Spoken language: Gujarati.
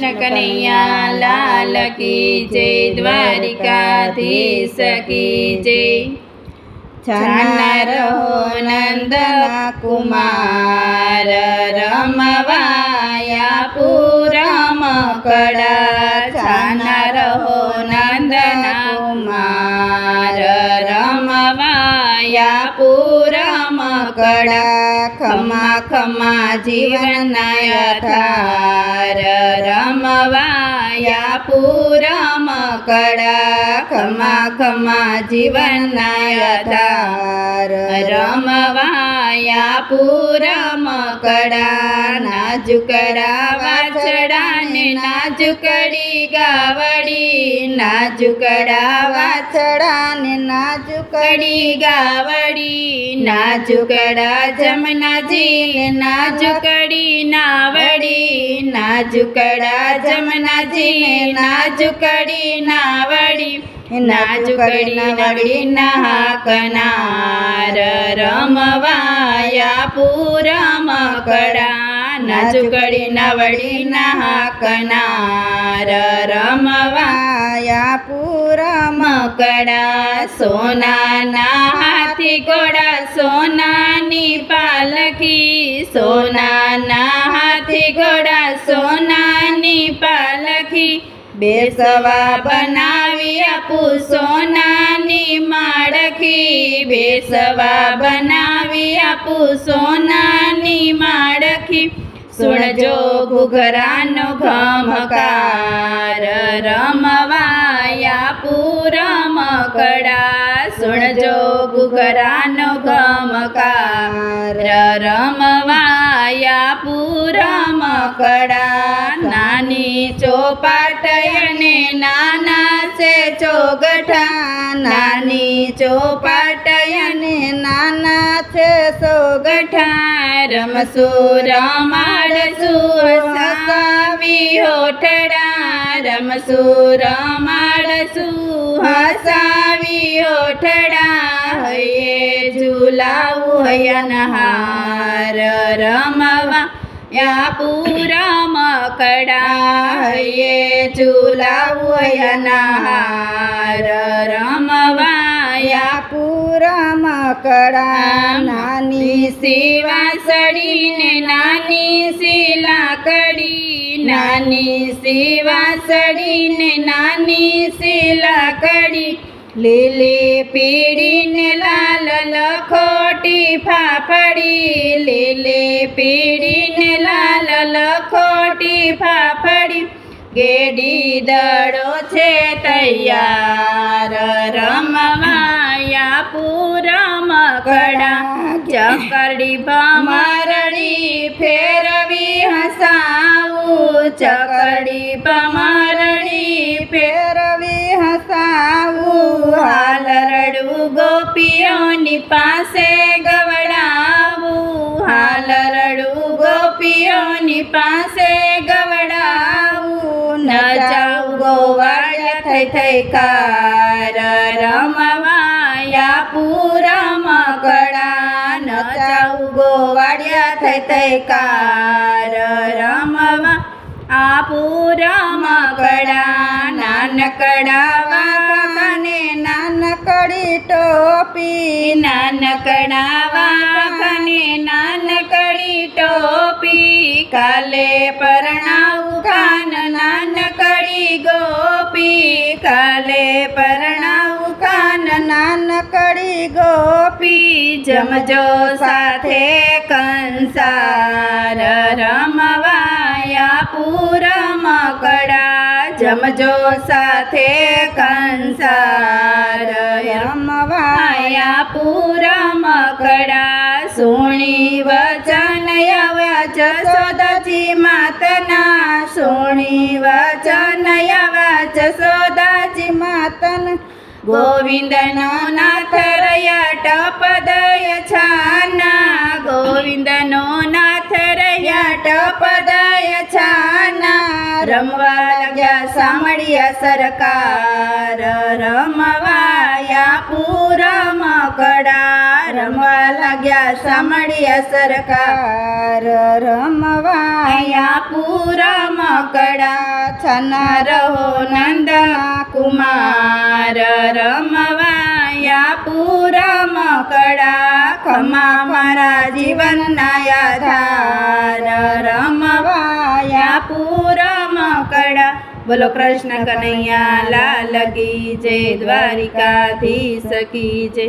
કૃષ્ણ કનૈયા લાલ કી જય, દ્વારિકાધીશ કી જય। જાના રહો નંદના કુમાર, રમવાયા પૂરમ કડા। જાના રહો નંદના કુમાર, રમવાયા પૂરમ કડા। ખમા ખમા જીવનના આધાર, રમવાયા પૂરમ કડા। ખમા ખમા જીવનના આધાર, રમવાયા પૂરમ કડા। નાજુકડા વાછડાને નાજુકડી ગાવડી, નાજુકડા વાછડાને નાજુકડી ગાવડી। નાજુકડા જમનાજી નાજુકડી નાવડી, નાજુકડા જમનાજી નાજુકડી નાવડી। નાજુકડી નાવડી નાહકનાર, રમવાયા પૂરમ કડા। નાજુકડી નાવડી નાહકનાર, રમવાયા પૂરમ કડા। સોનાના હાથી ઘોડા સોનાની પાલખી, સોનાના હાથી ઘોડા સોનાની પાલખી। બેસવા બનાવી આપું સોનાની માળખી, બેસવા બનાવી આપું સોનાની માળખી। સુણજો ઘૂઘરાનો ઘમકાર, રમવાયા પૂરમ કડા। સુણજો ઘૂઘરાનો ઘમકાર, રમવાયા પૂરમ કડા। નાની ચોપાટયને નાના છે ચોગઠા, નાની ચોપાટયને નાના છે ચોગઠા। રમશું રમાડશું હસાવી હોઠડા, રમશું રમાડશું હસાવી હોઠડા। હૈયે ઝુલાવું હૈયાનહાર, રમવાયા પૂરમ કડા। હૈયે ઝુલાવું હૈયાનહાર, રમવાયા પૂરમ કડા। નાની સીવાસળીને નાની શીલાકડી, નાની સીવાસળીને નાની શીલાકડી। લીલી પીળીને લાલ લખોટી ફાફડી, લીલી પીળીને લાલ લખોટી ફાફડી। ગેડી દડો છે તૈયાર, રમવાયા પૂરમ કડા। ચકરડી ભમરડી ફેરવી હસાવું, ચકરડી ભમરડી ફેરવી હસાવું। હાલ રડવું ગોપીઓની પાસે ગવડાવું, હાલ રડવું ગોપીઓની પાસે ગવડાવું। નચાવું ગોવાળિયા થઈ થઈ કાર, રમવાયા પૂરમ કડા। નચાવું ગોવાળિયા થઈ થઈ કાર, રમવા પૂરમ કડા। નાનકડા વાઘને નાનકડી ટોપી, નાનકડા વાઘને નાનકડી ટોપી। કાલે પરણાવું કાન નાનકડી ગોપી, કાલે પરણાવું કાન નાનકડી ગોપી। જમજો સાથે કંસાર, રમવાયા પૂરમ કડા। જમજો સાથે કંસાર, રમવાયા પૂરમ કડા। સુણી વચન આવ્યા જશોદાજી માતના, સુણી વચન આવ્યા જશોદાજી માતના। ગોવિંદનો નાથ રહ્યા ટપદય છાના, ગોવિંદનો નાથ રહ્યા ટપદય છાના। રમવા લાગ્યા સામળિયા સરકાર, રમવાયા રમવાયા પૂરમ કડા રમવા લાગ્યા સામળિયા સરકાર રમવાયા પૂરમ કડા છના રહો નંદ કુમાર રમવાયા પૂરમ કડા ખમા મારા જીવનના આધાર રમવાયા પૂરમ કડા બોલો કૃષ્ણ કનૈયા લાલ કી જય દ્વારિકાધીશ કી જય